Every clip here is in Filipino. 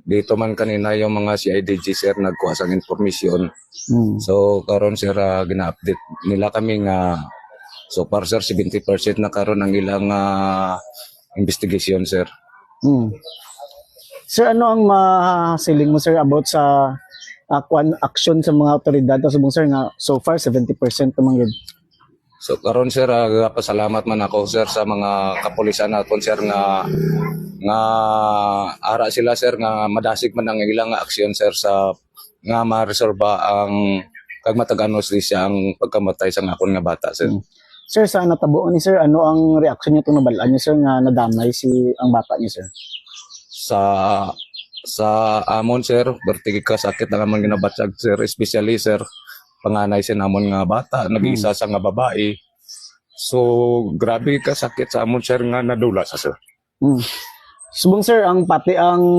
Dito man kanina yung mga CIDG sir nagkuha sang informasyon. Mm. So karon sir gina-update nila kami nga so far sir 70% na karon ang ilang investigation sir. Mm. Sir, ano ang masiling mo sir about sa action sa mga otoridad subong sir nga so far 70% naman yun? So karon sir pasalamat man ako sir sa mga kapulisan naton sir nga ara sila sir nga madasig man ang ilang aksyon sir sa nga maresolba ang kagmatag anostisya ang pagkamatay sa akon nga bata sir. Sir, sa natabuan ni sir, ano ang reaksyon niyo itong nabalaan niyo sir nga nadamay ang bata niyo sir? Sa amon sir, bertigi ka sakit na naman ginabatsag sir, especially sir panganay sa namon nga bata, nag-iisa sa nga babae. So grabe ka sakit sa amon sir nga nadula sa sir. Subong sir, ang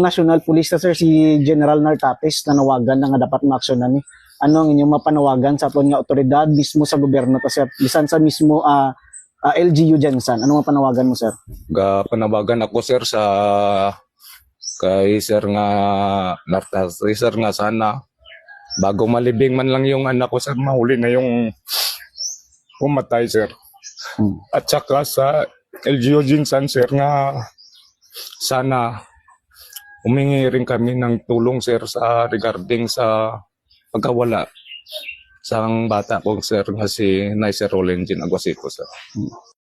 National Police na sir, si General Nartates, nanawagan na nga dapat maaksyonan ni. Ano ang inyong mapanawagan sa aton nga otoridad mismo sa gobyerno ta sir? Bisan sa mismo LGU Jensen, ano mapanawagan mo sir? Panawagan ako sir sa kay sir nga Nartates sir nga sana bago malibing man lang yung anak ko sir, mahuli na yung pumatay sir. At saka sa LGU Jensen sir nga sana humingi rin kami ng tulong sir sa regarding sa pagkawala sa bata ko sir nga si Nicer Roland Aguasico sir.